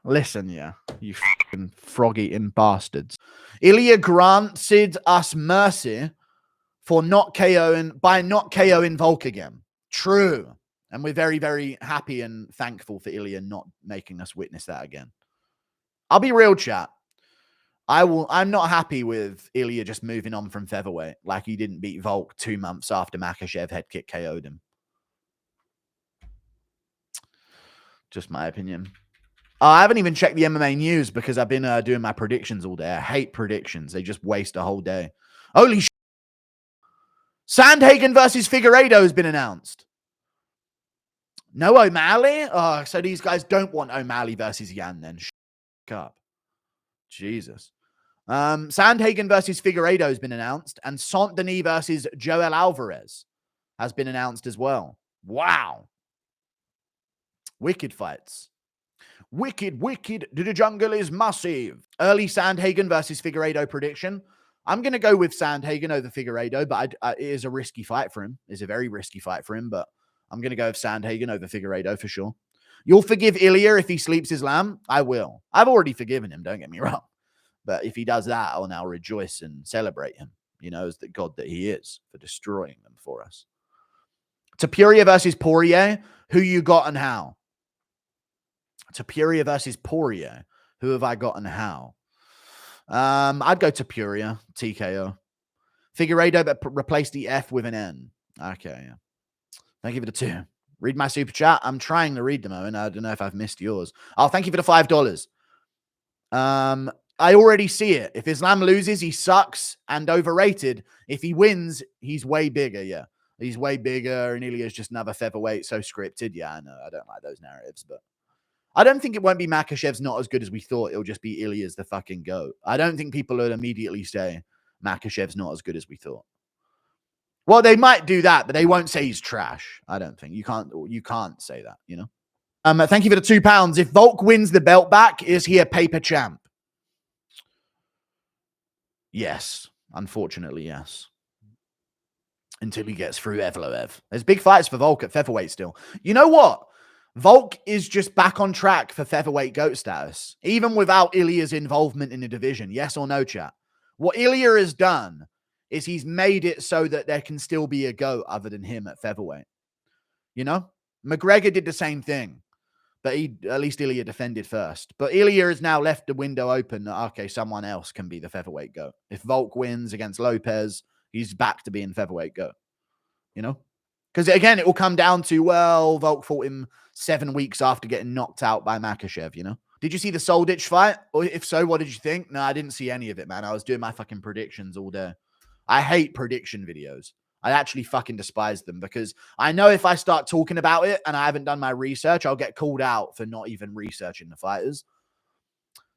Listen, yeah, you fucking frog-eating bastards. Ilia granted us mercy for not KOing Volk again. True. And we're very, very happy and thankful for Ilia not making us witness that again. I'll be real, chat. I'm not happy with Ilia just moving on from featherweight like he didn't beat Volk 2 months after Makhachev head kick KO'd him. Just my opinion. I haven't even checked the MMA news because I've been doing my predictions all day. I hate predictions. They just waste a whole day. Holy shit. Sandhagen versus Figueiredo has been announced. No O'Malley? Oh, so these guys don't want O'Malley versus Yan then. Shut up. Jesus. Sandhagen versus Figueiredo has been announced. And Saint-Denis versus Joel Alvarez has been announced as well. Wow. Wicked fights. Wicked. The jungle is massive. Early Sandhagen versus Figueiredo prediction. I'm going to go with Sandhagen over Figueiredo, but it is a risky fight for him. It's a very risky fight for him, but I'm going to go with Sandhagen over Figueiredo for sure. You'll forgive Ilia if he sleeps his lamb? I will. I've already forgiven him, don't get me wrong. But if he does that, I'll now rejoice and celebrate him, as the God that he is for destroying them for us. Topuria versus Poirier. Who you got and how? Topuria versus Poirier. Who have I got and how? I'd go Topuria, TKO. Figueiredo, but replace the F with an N. Okay, yeah. Thank you for the 2. Read my super chat. I'm trying to read them, Owen. I don't know if I've missed yours. Oh, thank you for the $5. I already see it. If Islam loses, he sucks and overrated. If he wins, he's way bigger, yeah. He's way bigger, and Ilia's just another featherweight, so scripted. Yeah, I know. I don't like those narratives, but I don't think it won't be Makhachev's not as good as we thought. It'll just be Ilia's the fucking GOAT. I don't think people would immediately say Makhachev's not as good as we thought. Well, they might do that, but they won't say he's trash. I don't think. You can't say that, Thank you for the £2. If Volk wins the belt back, is he a paper champ? Yes. Unfortunately, yes. Until he gets through Evloev. There's big fights for Volk at featherweight still. You know what? Volk is just back on track for featherweight GOAT status, even without Ilia's involvement in the division. Yes or no, chat? What Ilia has done is he's made it so that there can still be a GOAT other than him at featherweight. McGregor did the same thing, but at least Ilia defended first. But Ilia has now left the window open that, okay, someone else can be the featherweight GOAT. If Volk wins against Lopes, he's back to being featherweight GOAT, Because, again, it will come down to, well, Volk fought him 7 weeks after getting knocked out by Makhachev, Did you see the Soldich fight? Or if so, what did you think? No, I didn't see any of it, man. I was doing my fucking predictions all day. I hate prediction videos. I actually fucking despise them because I know if I start talking about it and I haven't done my research, I'll get called out for not even researching the fighters.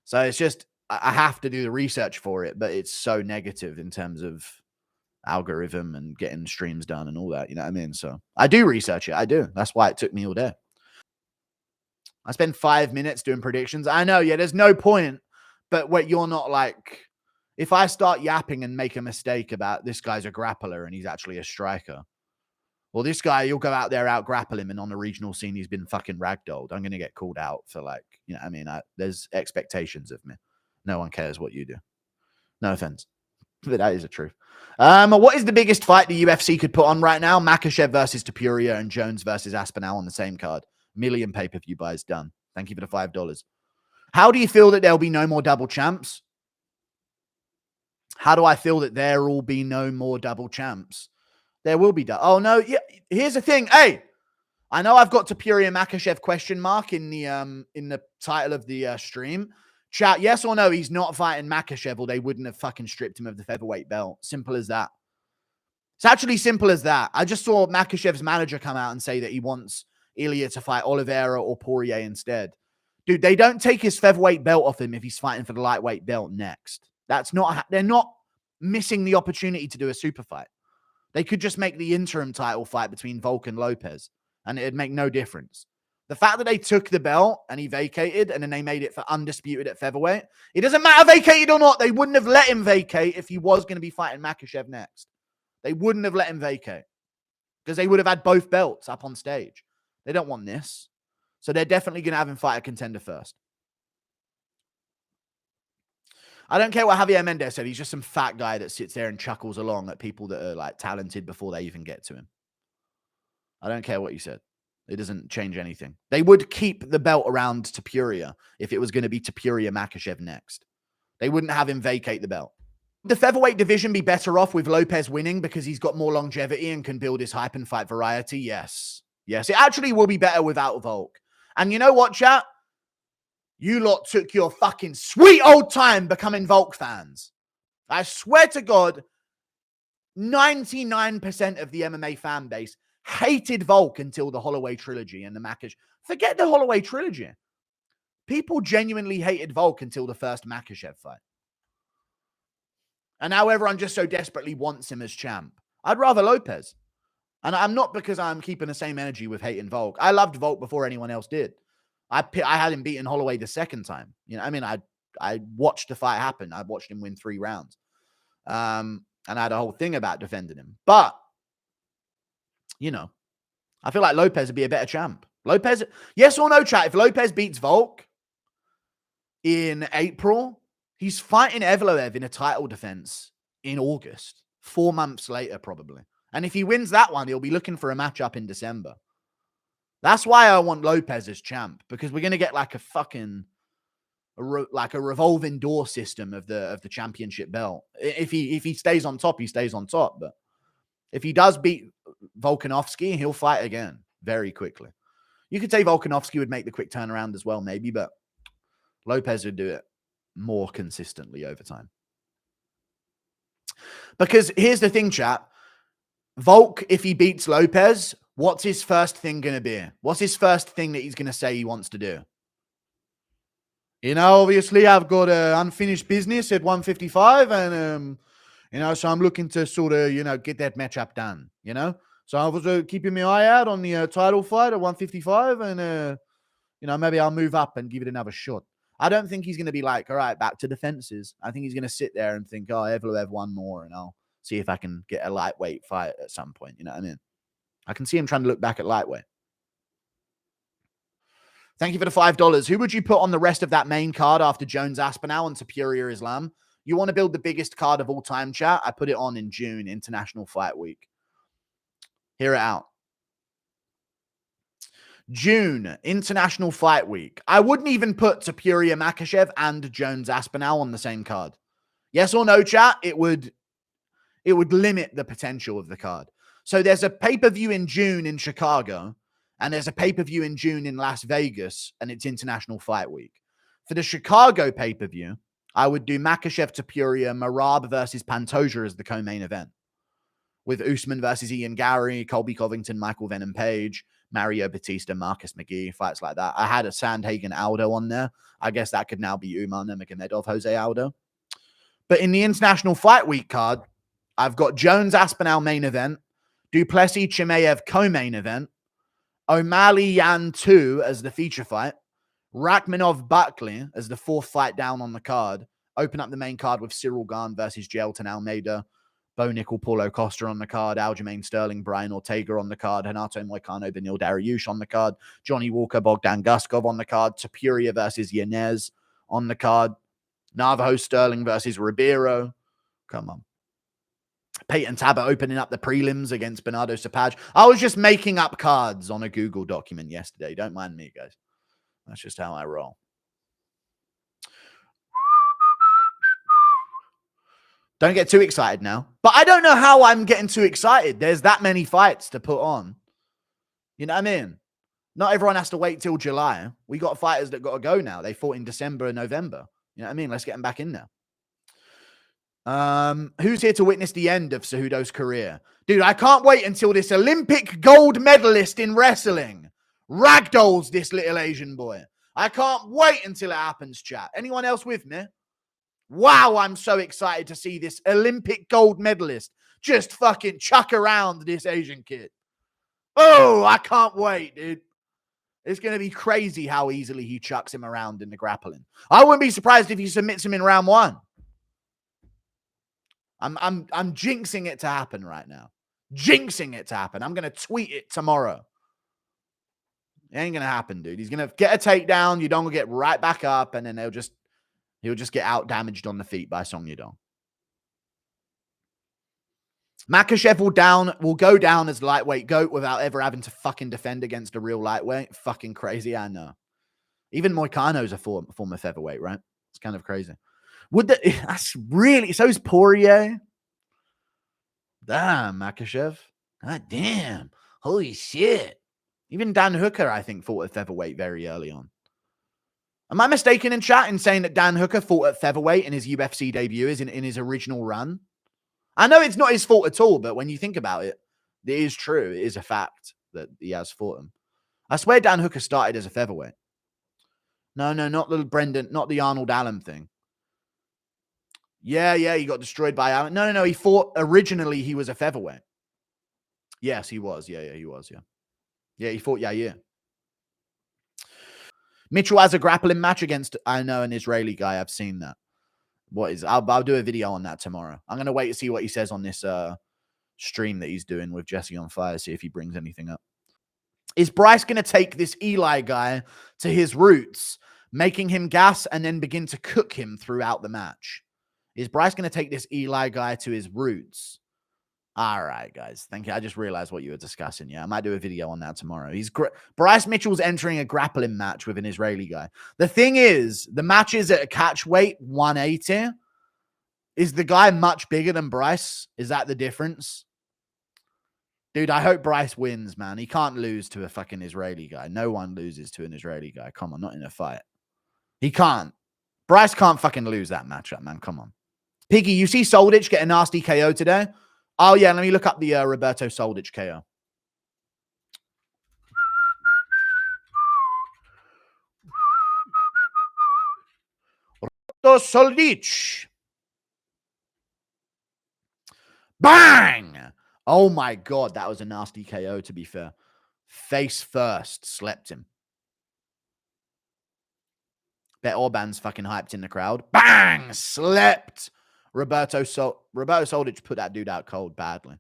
So it's just, I have to do the research for it, but it's so negative in terms of algorithm and getting streams done and all that, you know what I mean? So I do research it. I do. That's why it took me all day. I spend 5 minutes doing predictions. I know, yeah, there's no point, but what you're not like, if I start yapping and make a mistake about this guy's a grappler and he's actually a striker, well, this guy, you'll go out there, out grapple him, and on the regional scene, he's been fucking ragdolled. I'm going to get called out for there's expectations of me. No one cares what you do. No offense, but that is the truth. What is the biggest fight the UFC could put on right now? Makhachev versus Topuria and Jones versus Aspinall on the same card. Million pay-per-view buys done. Thank you for the $5. How do you feel that there'll be no more double champs? How do I feel that there will be no more double champs? There will be. Oh, no. Yeah. Here's the thing. Hey, I know I've got Topuria Makhachev question mark in the title of the stream. Chat, yes or no, he's not fighting Makhachev or they wouldn't have fucking stripped him of the featherweight belt. Simple as that. It's actually simple as that. I just saw Makhachev's manager come out and say that he wants Ilia to fight Oliveira or Poirier instead. Dude, they don't take his featherweight belt off him if he's fighting for the lightweight belt next. They're not missing the opportunity to do a super fight. They could just make the interim title fight between Volk and Lopes, and it'd make no difference. The fact that they took the belt and he vacated and then they made it for undisputed at featherweight, it doesn't matter vacated or not. They wouldn't have let him vacate if he was going to be fighting Makhachev next. They wouldn't have let him vacate because they would have had both belts up on stage. They don't want this. So they're definitely going to have him fight a contender first. I don't care what Javier Mendez said. He's just some fat guy that sits there and chuckles along at people that are like talented before they even get to him. I don't care what you said. It doesn't change anything. They would keep the belt around Topuria if it was going to be Topuria Makhachev next. They wouldn't have him vacate the belt. The featherweight division be better off with Lopes winning because he's got more longevity and can build his hype and fight variety? Yes. Yes, it actually will be better without Volk. And you know what, chat? You lot took your fucking sweet old time becoming Volk fans. I swear to God, 99% of the MMA fan base hated Volk until the Holloway trilogy and the Makhachev. Forget the Holloway trilogy. People genuinely hated Volk until the first Makhachev fight. And now everyone just so desperately wants him as champ. I'd rather Lopes. And I'm not because I'm keeping the same energy with hating Volk. I loved Volk before anyone else did. I had him beating Holloway the second time. You know, I mean, I watched the fight happen. I watched him win 3 rounds. And I had a whole thing about defending him. But, you know, I feel like Lopes would be a better champ. Lopes, yes or no, chat? If Lopes beats Volk in April, he's fighting Evloev in a title defense in August. 4 months later, probably. And if he wins that one, he'll be looking for a matchup in December. That's why I want Lopes as champ, because we're going to get like a fucking, like a revolving door system of the championship belt. If he stays on top, he stays on top. But if he does beat Volkanovski, he'll fight again very quickly. You could say Volkanovski would make the quick turnaround as well, maybe, but Lopes would do it more consistently over time. Because here's the thing, chat. Volk, if he beats Lopes, what's his first thing going to be? What's his first thing that he's going to say he wants to do? You know, obviously, I've got unfinished business at 155, and, you know, so I'm looking to sort of, you know, get that matchup done, you know? So I was keeping my eye out on the title fight at 155, and, you know, maybe I'll move up and give it another shot. I don't think he's going to be like, all right, back to defenses. I think he's going to sit there and think, oh, Evloev one more, and I'll see if I can get a lightweight fight at some point. You know what I mean? I can see him trying to look back at lightweight. Thank you for the $5. Who would you put on the rest of that main card after Jones Aspinall and Superior Islam? You want to build the biggest card of all time, chat? I put it on in June, International Fight Week. Hear it out. June, International Fight Week. I wouldn't even put Superior Makhachev and Jones Aspinall on the same card. Yes or no, chat? It would limit the potential of the card. So there's a pay-per-view in June in Chicago, and there's a pay-per-view in June in Las Vegas, and it's International Fight Week. For the Chicago pay-per-view, I would do Makhachev, Topuria, Marab versus Pantoja as the co-main event, with Usman versus Ian Gary, Colby Covington, Michael Venom Page, Mario Batista, Marcus McGee, fights like that. I had a Sandhagen Aldo on there. I guess that could now be Umar Nurmagomedov, Jose Aldo. But in the International Fight Week card, I've got Jones Aspinall main event, Duplessis Chimaev co-main event, O'Malley Yan 2 as the feature fight, Rachmanov Buckley as the 4th fight down on the card, open up the main card with Cyril Gahn versus Gelton Almeida, Bo Nickel, Paulo Costa on the card, Aljamain Sterling, Brian Ortega on the card, Renato Moicano, Benil Dariush on the card, Johnny Walker, Bogdan Guskov on the card, Topuria versus Yanez on the card, Navajo Sterling versus Ribeiro. Come on. Peyton Tabor opening up the prelims against Bernardo Sapaj. I was just making up cards on a Google document yesterday. Don't mind me, guys. That's just how I roll. Don't get too excited now. But I don't know how I'm getting too excited. There's that many fights to put on. You know what I mean? Not everyone has to wait till July. We got fighters that got to go now. They fought in December and November. You know what I mean? Let's get them back in there. Who's here to witness the end of Cejudo's career? Dude, I can't wait until this Olympic gold medalist in wrestling ragdolls this little Asian boy. I can't wait until it happens, chat. Anyone else with me? Wow, I'm so excited to see this Olympic gold medalist just fucking chuck around this Asian kid. Oh, I can't wait, dude. It's going to be crazy how easily he chucks him around in the grappling. I wouldn't be surprised if he submits him in round 1. I'm jinxing it to happen right now. Jinxing it to happen. I'm going to tweet it tomorrow. It ain't going to happen, dude. He's going to get a takedown. You don't get right back up, and then they'll just He'll just get out damaged on the feet by Song Yadong. Makhachev will go down as lightweight GOAT without ever having to fucking defend against a real lightweight. Fucking crazy, I know. Even Moicano's a former featherweight, right? It's kind of crazy. That's really, so is Poirier. Damn, Makhachev. God damn. Holy shit. Even Dan Hooker, I think, fought at featherweight very early on. Am I mistaken in chat in saying that Dan Hooker fought at featherweight in his UFC debut in his original run? I know it's not his fault at all, but when you think about it, it is true. It is a fact that he has fought him. I swear Dan Hooker started as a featherweight. No, not the Brendan, not the Arnold Allen thing. Yeah, he got destroyed by Allen. No, he fought, originally he was a featherweight. Yes, he was. Yeah, he was, yeah. Yeah, he fought Yair. Mitchell has a grappling match against, I know, an Israeli guy. I've seen that. I'll do a video on that tomorrow. I'm going to wait to see what he says on this stream that he's doing with Jesse on Fire, see if he brings anything up. Is Bryce going to take this Eli guy to his roots, making him gas and then begin to cook him throughout the match? Is Bryce going to take this Eli guy to his roots? All right, guys. Thank you. I just realized what you were discussing. Yeah, I might do a video on that tomorrow. Bryce Mitchell's entering a grappling match with an Israeli guy. The thing is, the match is at a catch weight 180. Is the guy much bigger than Bryce? Is that the difference? Dude, I hope Bryce wins, man. He can't lose to a fucking Israeli guy. No one loses to an Israeli guy. Come on, not in a fight. He can't. Bryce can't fucking lose that matchup, man. Come on. Piggy, you see Soldic get a nasty KO today? Oh, yeah, let me look up the Roberto Soldic KO. Roberto Soldic. Bang! Oh, my God. That was a nasty KO, to be fair. Face first. Slept him. Bet Orban's fucking hyped in the crowd. Bang! Slept. Roberto Soldic put that dude out cold badly.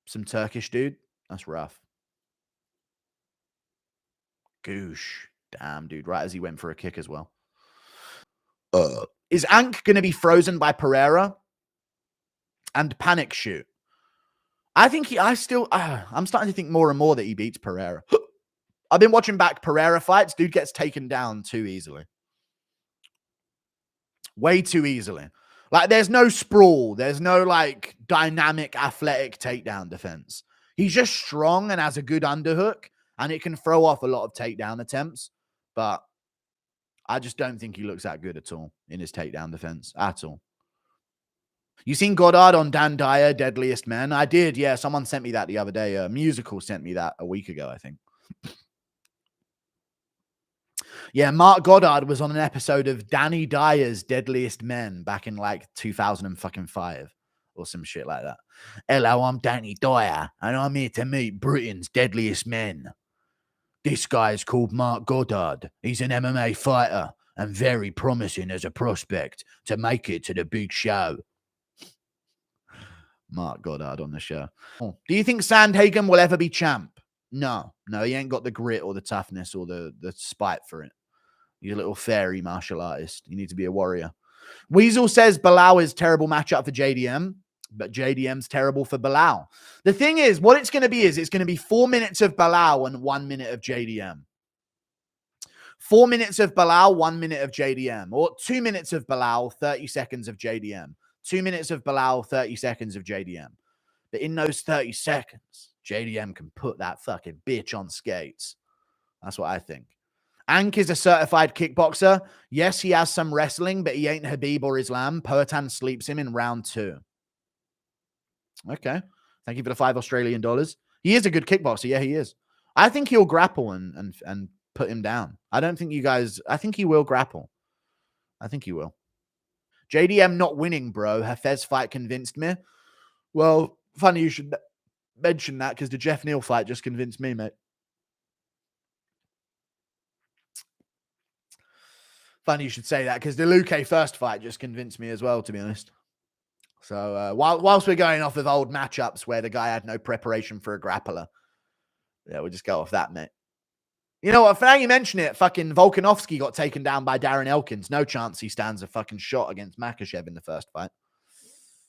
Some Turkish dude. That's rough. Goosh. Damn, dude. Right as he went for a kick as well. Is Ank going to be frozen by Pereira? And panic shoot? I think I'm starting to think more and more that he beats Pereira. I've been watching back Pereira fights. Dude gets taken down too easily. Way too easily. Like, there's no sprawl. There's no, like, dynamic, athletic takedown defense. He's just strong and has a good underhook, and it can throw off a lot of takedown attempts. But I just don't think he looks that good at all in his takedown defense. At all. You seen Goddard on Dan Dyer, Deadliest Men? I did, yeah. Someone sent me that the other day. Musical sent me that a week ago, I think. Yeah, Mark Goddard was on an episode of Danny Dyer's Deadliest Men back in like 2005 or some shit like that. Hello, I'm Danny Dyer, and I'm here to meet Britain's Deadliest Men. This guy's called Mark Goddard. He's an MMA fighter and very promising as a prospect to make it to the big show. Mark Goddard on the show. Oh. Do you think Sandhagen will ever be champ? No, he ain't got the grit or the toughness or the spite for it. He's a little fairy martial artist. You need to be a warrior. Weasel says Bilal is terrible matchup for JDM, but JDM's terrible for Bilal. The thing is, what it's going to be is it's going to be 4 minutes of Bilal and 1 minute of JDM. 4 minutes of Bilal, 1 minute of JDM. Or 2 minutes of Bilal, 30 seconds of JDM. 2 minutes of Bilal, 30 seconds of JDM. But in those 30 seconds, JDM can put that fucking bitch on skates. That's what I think. Ank is a certified kickboxer. Yes, he has some wrestling, but he ain't Habib or Islam. Poatan sleeps him in round 2. Okay. Thank you for the $5 Australian. He is a good kickboxer. Yeah, he is. I think he'll grapple and put him down. I don't think you guys... I think he will grapple. I think he will. JDM not winning, bro. Hafez fight convinced me. Well, funny you should mention that because the Jeff Neal fight just convinced me, mate. Funny you should say that because the Luque first fight just convinced me as well, to be honest. So whilst we're going off of old matchups where the guy had no preparation for a grappler, yeah, we'll just go off that, mate. You know what? For now you mention it, fucking Volkanovski got taken down by Darren Elkins. No chance he stands a fucking shot against Makhachev in the first fight.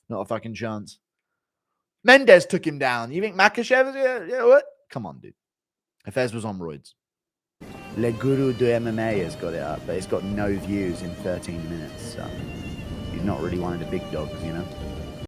Not a fucking chance. Mendez took him down. You think Makhachev is... Yeah, what? Come on, dude. Hafez was on roids. Le Guru de MMA has got it up, but it's got no views in 13 minutes. So he's not really one of the big dogs, you know?